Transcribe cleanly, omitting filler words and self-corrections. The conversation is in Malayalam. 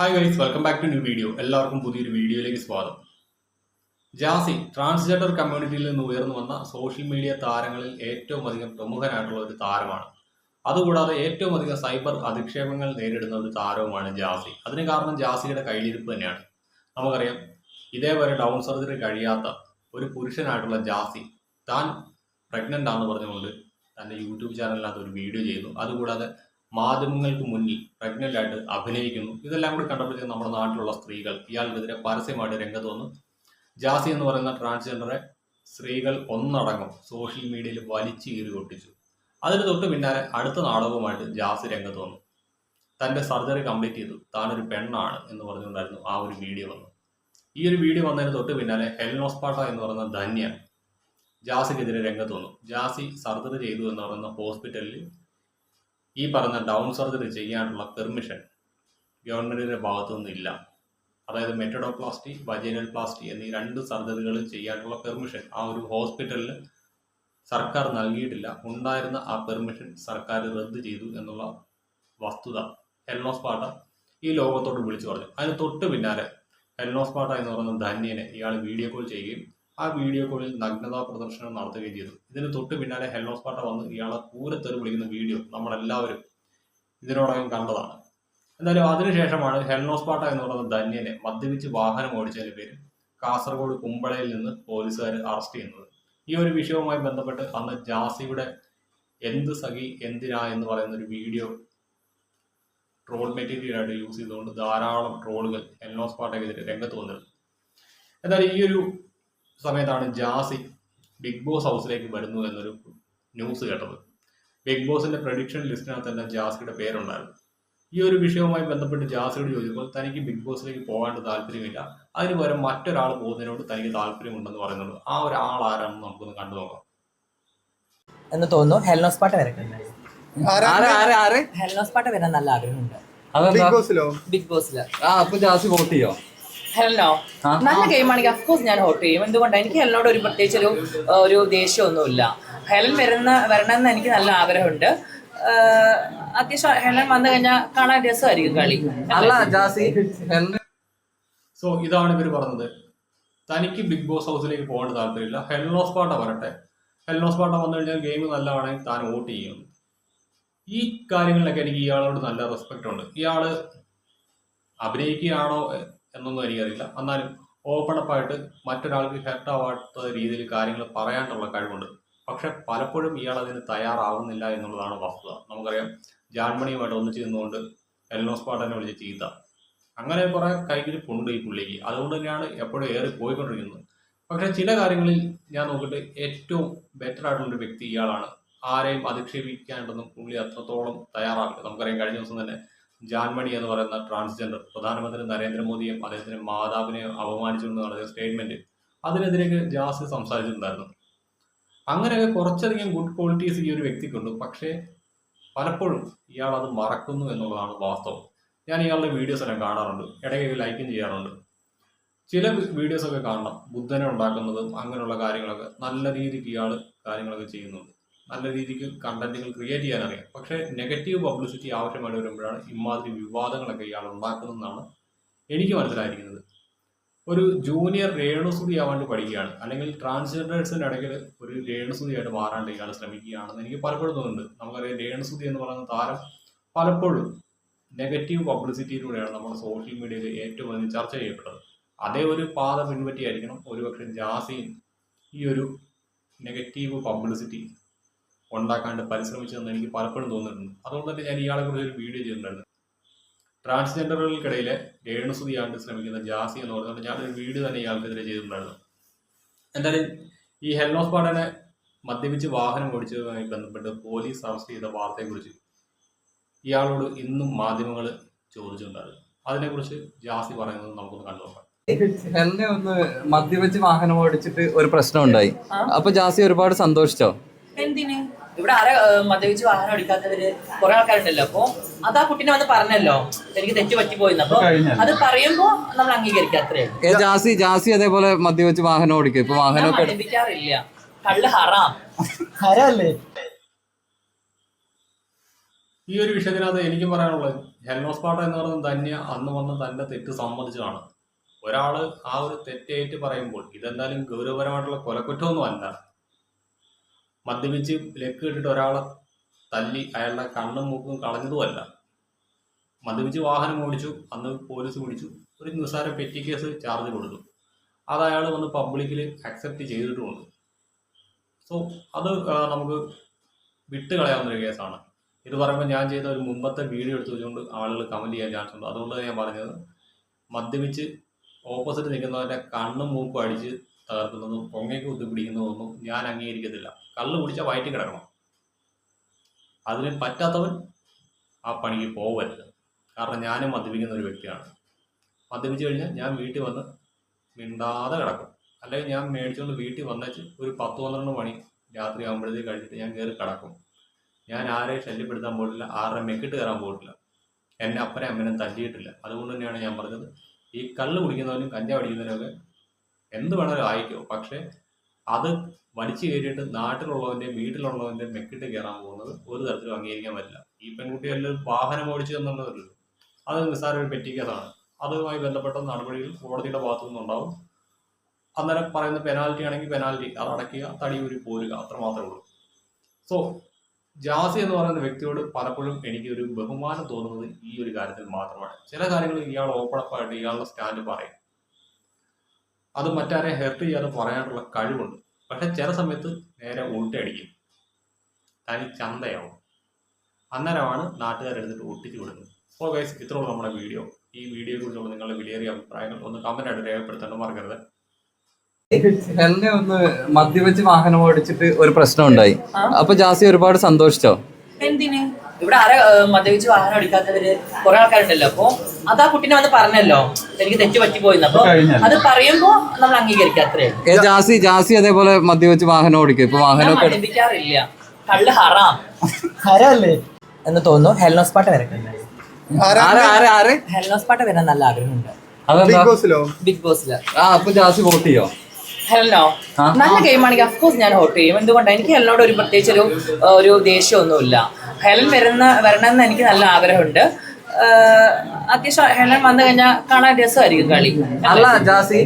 Hi guys, welcome back to new video. എല്ലാവർക്കും പുതിയൊരു വീഡിയോയിലേക്ക് സ്വാഗതം. ജാസി ട്രാൻസ്ജെൻഡർ കമ്മ്യൂണിറ്റിയിൽ നിന്ന് ഉയർന്നു വന്ന സോഷ്യൽ മീഡിയ താരങ്ങളിൽ ഏറ്റവും അധികം പ്രമുഖനായിട്ടുള്ള ഒരു താരമാണ്. അതുകൂടാതെ ഏറ്റവും അധികം സൈബർ അധിക്ഷേപങ്ങൾ നേരിടുന്ന ഒരു താരവുമാണ് ജാസി. അതിന് കാരണം ജാസിയുടെ കയ്യിലിരിപ്പ് തന്നെയാണ്. നമുക്കറിയാം, ഇതേവരെ ഡൗൺ സർജറി കഴിയാത്ത ഒരു പുരുഷനായിട്ടുള്ള ജാസി താൻ പ്രഗ്നൻ്റ് ആണെന്ന് പറഞ്ഞുകൊണ്ട് തൻ്റെ യൂട്യൂബ് ചാനലിനകത്ത് ഒരു വീഡിയോ ചെയ്യുന്നു. അതുകൂടാതെ മാധ്യമങ്ങൾക്ക് മുന്നിൽ പ്രഗ്നൻ്റ് ആയിട്ട് അഭിനയിക്കുന്നു. ഇതെല്ലാം കൂടി കണ്ടപ്പോഴത്തേക്കും നമ്മുടെ നാട്ടിലുള്ള സ്ത്രീകൾ ഇയാൾക്കെതിരെ പരസ്യമായിട്ട് രംഗത്ത് വന്നു. ജാസി എന്ന് പറയുന്ന ട്രാൻസ്ജെൻഡറെ സ്ത്രീകൾ ഒന്നടങ്കം സോഷ്യൽ മീഡിയയിൽ വലിച്ചു കീറി ഒട്ടിച്ചു. അതിന് തൊട്ട് പിന്നാലെ അടുത്ത നാടകവുമായിട്ട് ജാസി രംഗത്ത് വന്നു. തൻ്റെ സർജറി കംപ്ലീറ്റ് ചെയ്തു, താനൊരു പെണ്ണാണ് എന്ന് പറഞ്ഞുകൊണ്ടായിരുന്നു ആ ഒരു വീഡിയോ വന്നു. ഈ ഒരു വീഡിയോ വന്നതിന് തൊട്ട് പിന്നാലെ ഹെൽനോസ്പാട്ട എന്ന് പറയുന്ന ധന്യ ജാസിക്കെതിരെ രംഗത്ത് വന്നു. ജാസി സർജറി ചെയ്തു എന്ന് പറയുന്ന ഹോസ്പിറ്റലിൽ ഈ പറഞ്ഞ ഡൗൺ സർജറി ചെയ്യാനുള്ള പെർമിഷൻ ഗവൺമെൻറ്റിൻ്റെ ഭാഗത്തുനിന്നും ഇല്ല. അതായത് മെറ്റഡോപ്ലാസ്റ്റി, വജൈനൽ പ്ലാസ്റ്റി എന്നീ രണ്ട് സർജറികൾ ചെയ്യാനുള്ള പെർമിഷൻ ആ ഒരു ഹോസ്പിറ്റലിൽ സർക്കാർ നൽകിയിട്ടില്ല. ഉണ്ടായിരുന്ന ആ പെർമിഷൻ സർക്കാർ റദ്ദ് ചെയ്തു എന്നുള്ള വസ്തുത ഹെൽനോസ്പാട്ട ഈ ലോകത്തോട് വിളിച്ചു പറഞ്ഞു. അതിന് തൊട്ട് പിന്നാലെ ഹെൽനോസ്പാട്ട എന്ന് പറയുന്ന ധന്യനെ ഇയാൾ വീഡിയോ കോൾ ചെയ്യുകയും ആ വീഡിയോ കോളിൽ നഗ്നതാ പ്രദർശനം നടത്തുകയും ചെയ്തു. ഇതിന് തൊട്ട് പിന്നാലെ ഹെൽനോസ്പാട്ട വന്ന് ഇയാളെ പൂരത്തെറി വിളിക്കുന്ന വീഡിയോ നമ്മളെല്ലാവരും ഇതിനോടകം കണ്ടതാണ്. എന്തായാലും അതിനുശേഷമാണ് ഹെൽനോസ്പാട്ട എന്ന് പറയുന്ന ധന്യനെ മദ്യപിച്ച് വാഹനം ഓടിച്ചതിന് പേരിൽ കാസർഗോഡ് കുമ്പളയിൽ നിന്ന് പോലീസുകാർ അറസ്റ്റ് ചെയ്യുന്നത്. ഈ ഒരു വിഷയവുമായി ബന്ധപ്പെട്ട് അന്ന് ജാസിയുടെ എന്ത് സഖി എന്തിനാ എന്ന് പറയുന്ന ഒരു വീഡിയോ ട്രോൾ മെറ്റീരിയലായിട്ട് യൂസ് ചെയ്തുകൊണ്ട് ധാരാളം ട്രോളുകൾ ഹെൽനോസ്പാട്ടയ്ക്കെതിരെ രംഗത്ത് വന്നിരുന്നു. എന്തായാലും ഈ ഒരു സമയത്താണ് ജാസി ബിഗ് ബോസ് ഹൗസിലേക്ക് വരുന്നു എന്നൊരു ന്യൂസ് കേട്ടത്. ബിഗ് ബോസിന്റെ പ്രഡിക്ഷൻ ലിസ്റ്റിനകത്ത് തന്നെ ജാസിയുടെ പേരുണ്ടായിരുന്നു. ഈ ഒരു വിഷയവുമായി ബന്ധപ്പെട്ട് ജാസിയോട് ചോദിച്ചപ്പോൾ തനിക്ക് ബിഗ് ബോസിലേക്ക് പോകാണ്ട് താല്പര്യമില്ല, അതിന് പകരം മറ്റൊരാൾ പോകുന്നതിനോട് തനിക്ക് താല്പര്യമുണ്ടെന്ന് പറയുന്നുണ്ട്. ആ ഒരാൾ ആരാണെന്ന് നമുക്കൊന്ന് കണ്ടു നോക്കാം എന്ന് തോന്നുന്നു. ഹെൽനോസ്പാട്ട വരക്കുന്നുണ്ട്. ഹെൽനോസ്പാട്ട വരാൻ നല്ല ആഗ്രഹമുണ്ട് ബിഗ് ബോസില്. അപ്പൊ ജാസി വോട്ട് ചെയ്യോ? ഹെൽനോ നല്ല ഗെയിമാണെങ്കിൽ അഫ്കോഴ്സ് ഞാൻ വോട്ട് ചെയ്യും. എന്തുകൊണ്ടാണ്? എനിക്ക് ഹെലിനോട് ഒരു പ്രത്യേകിച്ച് ഒരു ദേഷ്യമൊന്നുമില്ല. ഹെലൻ വരണമെന്ന് എനിക്ക് നല്ല ആഗ്രഹമുണ്ട്. അത്യാവശ്യം ഹെലൻ വന്നു കഴിഞ്ഞാൽ കാണാൻ രസമായിരിക്കും കളി. അല്ല ജാസി സോ ഇതാണ് ഇവർ പറഞ്ഞത്. തനിക്ക് ബിഗ് ബോസ് ഹൗസിലേക്ക് പോകേണ്ട താല്പര്യമില്ല, ഹെൽനോസ്പാട്ട വരട്ടെ, ഹെൽനോസ്പാട്ട വന്നു കഴിഞ്ഞാൽ ഗെയിം നല്ലതാണെങ്കിൽ താൻ വോട്ട് ചെയ്യും. ഈ കാര്യങ്ങളിലൊക്കെ എനിക്ക് ഇയാളോട് നല്ല റെസ്പെക്റ്റ് ഉണ്ട്. ഇയാള് അഭിനയിക്കുകയാണോ എന്നൊന്നും എനിക്കറിയില്ല, എന്നാലും ഓപ്പണപ്പായിട്ട് മറ്റൊരാൾക്ക് ഹെർട്ട് ആവാത്ത രീതിയിൽ കാര്യങ്ങൾ പറയാനുള്ള കഴിവുണ്ട്. പക്ഷെ പലപ്പോഴും ഇയാൾ അതിന് തയ്യാറാവുന്നില്ല എന്നുള്ളതാണ് വസ്തുത. നമുക്കറിയാം, ജാൻമണിയുമായിട്ട് ഒന്നിച്ച് നിന്നുകൊണ്ട് ഹെൽനോസ്പാട്ടനെ വിളിച്ച് ചീത്ത, അങ്ങനെ കുറെ കൈകിരിപ്പുണ്ട് ഈ പുള്ളിക്ക്. അതുകൊണ്ട് തന്നെയാണ് എപ്പോഴും ഏറി പോയിക്കൊണ്ടിരിക്കുന്നത്. പക്ഷെ ചില കാര്യങ്ങളിൽ ഞാൻ നോക്കിയിട്ട് ഏറ്റവും ബെറ്റർ ആയിട്ടുള്ളൊരു വ്യക്തി ഇയാളാണ്. ആരെയും അധിക്ഷേപിക്കാനുണ്ടെന്നും പുള്ളി അത്രത്തോളം തയ്യാറാവില്ല. നമുക്കറിയാം, കഴിഞ്ഞ ദിവസം തന്നെ ജാൻമണി എന്ന് പറയുന്ന ട്രാൻസ്ജെൻഡർ പ്രധാനമന്ത്രി നരേന്ദ്രമോദിയും അദ്ദേഹത്തിന്റെ മാതാവിനെയും അപമാനിച്ചുകൊണ്ട് നടത്തിയ സ്റ്റേറ്റ്മെന്റ്, അതിനെതിരെ ജാസി സംസാരിച്ചിട്ടുണ്ടായിരുന്നു. അങ്ങനെയൊക്കെ കുറച്ചധികം ഗുഡ് ക്വാളിറ്റീസ് ഈ ഒരു വ്യക്തിക്കുണ്ട്. പക്ഷേ പലപ്പോഴും ഇയാൾ അത് മറക്കുന്നു എന്നുള്ളതാണ് വാസ്തവം. ഞാൻ ഇയാളുടെ വീഡിയോസ് എല്ലാം കാണാറുണ്ട്, ഇടയ്ക്ക് ലൈക്കും ചെയ്യാറുണ്ട്. ചില വീഡിയോസൊക്കെ കാണണം, ബുദ്ധനെ ഉണ്ടാക്കുന്നതും അങ്ങനെയുള്ള കാര്യങ്ങളൊക്കെ നല്ല രീതിക്ക് ഇയാൾ കാര്യങ്ങളൊക്കെ ചെയ്യുന്നുണ്ട്. നല്ല രീതിക്ക് കണ്ടന്റുകൾ ക്രിയേറ്റ് ചെയ്യാൻ അറിയാം. പക്ഷേ നെഗറ്റീവ് പബ്ലിസിറ്റി ആവശ്യമായിട്ട് വരുമ്പോഴാണ് ഇമാതിരി വിവാദങ്ങളൊക്കെ ഇയാൾ ഉണ്ടാക്കുന്നതെന്നാണ് എനിക്ക് മനസ്സിലായിരിക്കുന്നത്. ഒരു ജൂനിയർ രേണുസുതി ആവാണ്ട് പഠിക്കുകയാണ്, അല്ലെങ്കിൽ ട്രാൻസ്ജെൻഡേഴ്സിൻ്റെ ഇടയ്ക്ക് ഒരു രേണുസുതിയായിട്ട് മാറാണ്ട് ഇയാൾ ശ്രമിക്കുകയാണെന്ന് എനിക്ക് പലപ്പോഴും തോന്നുന്നുണ്ട്. നമുക്കറിയാം, രേണുസുതി എന്ന് പറയുന്ന താരം പലപ്പോഴും നെഗറ്റീവ് പബ്ലിസിറ്റിയിലൂടെയാണ് നമ്മുടെ സോഷ്യൽ മീഡിയയിൽ ഏറ്റവും അധികം ചർച്ച ചെയ്യപ്പെട്ടത്. അതേ ഒരു പാത പിൻപറ്റിയായിരിക്കണം ഒരുപക്ഷെ ജാസിയും ഈ ഒരു നെഗറ്റീവ് പബ്ലിസിറ്റി ഉണ്ടാക്കാണ്ട് പരിശ്രമിച്ചതെന്ന് എനിക്ക് പലപ്പോഴും തോന്നിയിട്ടുണ്ട്. അതുകൊണ്ട് തന്നെ ഞാൻ ഇയാളെ കുറിച്ച് ഒരു വീഡിയോ ചെയ്തിട്ടുണ്ടായിരുന്നു. ട്രാൻസ്ജെൻഡറുകൾക്കിടയിലെ രേണുസുതിയാണ്ട് ശ്രമിക്കുന്ന ജാസി എന്ന് പറഞ്ഞുകൊണ്ട് ഞാനൊരു വീഡിയോ തന്നെ ഇയാൾക്കെതിരെ ചെയ്തിട്ടുണ്ടായിരുന്നു. എന്തായാലും ഈ ഹെൽനോസ്പാട്ടനെ മദ്യപിച്ച് വാഹനം ഓടിച്ചതുമായി ബന്ധപ്പെട്ട് പോലീസ് അറസ്റ്റ് ചെയ്ത വാർത്തയെക്കുറിച്ച് ഇയാളോട് ഇന്നും മാധ്യമങ്ങൾ ചോദിച്ചിട്ടുണ്ടായിരുന്നു. അതിനെക്കുറിച്ച് ജാസി പറയുന്നത് നമുക്കൊന്ന് കണ്ടു നോക്കാം. എന്നെ ഒന്ന് മദ്യപിച്ച് വാഹനം ഓടിച്ചിട്ട് ഒരു പ്രശ്നം ഉണ്ടായി. അപ്പൊ ജാസി ഒരുപാട് സന്തോഷിച്ചോ? എന്തിന്? ഇവിടെ ആരെ മദ്യപിച്ച് വാഹനം ഓടിക്കാത്തവര് കുറെ ആൾക്കാരുണ്ടല്ലോ. അപ്പൊ അത് ആ കുട്ടീനെ വന്ന് പറഞ്ഞല്ലോ, എനിക്ക് തെറ്റ് പറ്റിപ്പോയിന്ന്. അപ്പൊ അത് പറയുമ്പോ നമ്മൾ അംഗീകരിക്കാത്രേ. ജാസി അതേപോലെ മദ്യപിച്ച് വാഹനം ഓടിക്കും. ഇപ്പൊ വാഹനം മദ്യപിക്കാറില്ല, കള്ള് ഹറാം. ഹരല്ലേ? ഈ ഒരു വിഷയത്തിനകത്ത് എനിക്കും പറയാനുള്ളത്, ഹെൽനോസ് പാട്ട എന്ന് പറയുന്നത് ധന്യ അന്ന് വന്ന് തൻ്റെ തെറ്റ് സമ്മതിച്ചതാണ്. ഒരാൾ ആ ഒരു തെറ്റേറ്റ് പറയുമ്പോൾ ഇതെന്തായാലും ഗൗരവപരമായിട്ടുള്ള കൊലക്കുറ്റമൊന്നും അല്ല. മദ്യപിച്ച് ലക്ക് ഇട്ടിട്ട് ഒരാളെ തല്ലി അയാളുടെ കണ്ണും മൂക്കും കളഞ്ഞതുമല്ല. മദ്യപിച്ച് വാഹനം ഓടിച്ചു, അന്ന് പോലീസ് പിടിച്ചു, ഒരു നിസ്സാര പെറ്റി കേസ് ചാർജ് കൊടുത്തു. അത് അയാൾ വന്ന് പബ്ലിക്കിൽ അക്സെപ്റ്റ് ചെയ്തിട്ടുമുണ്ട്. സോ അത് നമുക്ക് വിട്ട് കളയാവുന്നൊരു കേസാണ്. ഇത് പറയുമ്പോൾ ഞാൻ ചെയ്ത ഒരു മുമ്പത്തെ വീഡിയോ എടുത്ത് വെച്ചുകൊണ്ട് ആളുകൾ കമൻറ്റ് ചെയ്യാൻ ചാൻസ് ഉണ്ട്. അതുകൊണ്ട് ഞാൻ പറഞ്ഞത്, മദ്യപിച്ച് ഓപ്പോസിറ്റ് നിൽക്കുന്നവൻ്റെ കണ്ണും മൂക്കും അടിച്ച് തകർക്കുന്നതും പൊങ്ങയ്ക്ക് കുത്തി പിടിക്കുന്നതൊന്നും ഞാൻ അംഗീകരിക്കത്തില്ല. കള്ള് കുടിച്ചാൽ വയറ്റി കിടക്കണം. അതിന് പറ്റാത്തവൻ ആ പണിക്ക് പോകരുത്. കാരണം ഞാനും മദ്യപിക്കുന്ന ഒരു വ്യക്തിയാണ്. മദ്യപിച്ച് കഴിഞ്ഞാൽ ഞാൻ വീട്ടിൽ വന്ന് മിണ്ടാതെ കിടക്കും. അല്ലെങ്കിൽ ഞാൻ മേടിച്ചുകൊണ്ട് വീട്ടിൽ വന്നേച്ച് ഒരു 10-12 മണി രാത്രി ആകുമ്പോഴത്തേക്ക് കഴിച്ചിട്ട് ഞാൻ കയറി കിടക്കും. ഞാൻ ആരെയും ശല്യപ്പെടുത്താൻ പോയിട്ടില്ല, ആരുടെ മെക്കിട്ട് കയറാൻ പോയിട്ടില്ല, എന്നെ അപ്പനെ അമ്മനെ തല്ലിയിട്ടില്ല. അതുകൊണ്ട് തന്നെയാണ് ഞാൻ പറഞ്ഞത്, ഈ കള്ള് കുടിക്കുന്നവനും കഞ്ചാവ് അടിക്കുന്നവനൊക്കെ എന്ത് വേണമെങ്കിലും ആയിക്കോ, പക്ഷേ അത് വലിച്ചു കയറിയിട്ട് നാട്ടിലുള്ളവൻ്റെ വീട്ടിലുള്ളവൻ്റെ മെക്കിട്ട് കയറാൻ പോകുന്നത് ഒരു തരത്തിലും അംഗീകരിക്കാൻ പറ്റില്ല. ഈ പെൺകുട്ടികളിൽ വാഹനം ഓടിച്ചു എന്നുള്ളതല്ലോ, അത് നിസ്സാര ഒരു പെറ്റി കേസാണ്. അതുമായി ബന്ധപ്പെട്ട നടപടികൾ കോടതിയുടെ ഭാഗത്തു നിന്നുണ്ടാവും. അന്നേരം പറയുന്ന പെനാൽറ്റി ആണെങ്കിൽ പെനാൽറ്റി അത് അടയ്ക്കുക, തടിയൂരി പോരുക, അത്ര മാത്രമേ ഉള്ളൂ. സോ ജാസി എന്ന് പറയുന്ന വ്യക്തിയോട് പലപ്പോഴും എനിക്ക് ഒരു ബഹുമാനം തോന്നുന്നത് ഈ ഒരു കാര്യത്തിൽ മാത്രമാണ്. ചില കാര്യങ്ങൾ ഇയാൾ ഓപ്പണപ്പായിട്ട് ഇയാളുടെ സ്റ്റാൻഡ് പറയും, അത് മറ്റാരെ ഹെർട്ട് ചെയ്യാതെ പറയാനുള്ള കഴിവുണ്ട്. പക്ഷെ ചില സമയത്ത് നേരെ ഉൾട്ടടിക്കും, തനി ചന്തയാവും. അന്നേരമാണ് നാട്ടുകാരെടുത്തിട്ട് ഒട്ടിച്ചു വിടുന്നത്. അപ്പോൾ ഗൈസ്, ഇത്രയുള്ള നമ്മുടെ വീഡിയോ. ഈ വീഡിയോയെ കുറിച്ചുള്ള നിങ്ങളുടെ വിലയേറിയ അഭിപ്രായങ്ങൾ ഒന്ന് കമൻ്റായിട്ട് രേഖപ്പെടുത്താൻ മറക്കരുത്. ഹെലനെ ഒന്ന് മദ്യപിച്ച് വാഹനം ഓടിച്ചിട്ട് ഒരു പ്രശ്നം ഉണ്ടായി. അപ്പൊ ജാസി ഒരുപാട് സന്തോഷിച്ചോ? എന്തിന്? ഇവിടെ ആരെ മദ്യപിച്ച് വാഹനം ഓടിക്കാത്തവര് കുറെ ആൾക്കാരുണ്ടല്ലോ. അപ്പൊ അത് ആ കുട്ടീനെ വന്ന് പറഞ്ഞല്ലോ, എനിക്ക് തെറ്റ് പറ്റിപ്പോയിന്ന്. അപ്പൊ അത് പറയുമ്പോ നമ്മൾ അംഗീകരിക്കാത്രേ. ജാസി അതേപോലെ മദ്യപിച്ച് വാഹനം ഓടിക്കും. ഇപ്പൊ വാഹനം മദ്യപിക്കാറില്ല, കള്ള് ഹറാമല്ലേ എന്ന് തോന്നുന്നു. ഹെൽനോസ് പാട്ട് വരട്ടെ. ഹെൽനോസ് പാട്ട് വരാൻ നല്ല ആഗ്രഹമുണ്ട് ബിഗ് ബോസില്. അപ്പൊ ജാസി വോട്ട് ചെയ്യോ? ഹെലനോ നല്ല ഗെയിമാണെങ്കിൽ അഫ്കോഴ്സ് ഞാൻ വോട്ട് ചെയ്യും. എന്തുകൊണ്ടാണ്? എനിക്ക് ഹെലനോട് ഒരു പ്രത്യേകിച്ച് ഒരു ദേഷ്യമൊന്നുമില്ല. ഹെലൻ വരണമെന്ന് എനിക്ക് നല്ല ആഗ്രഹമുണ്ട്. അത്യാവശ്യം ഹെലൻ വന്നു കഴിഞ്ഞാൽ കാണാൻ രസമായിരിക്കും കളി. അല്ല ജാസി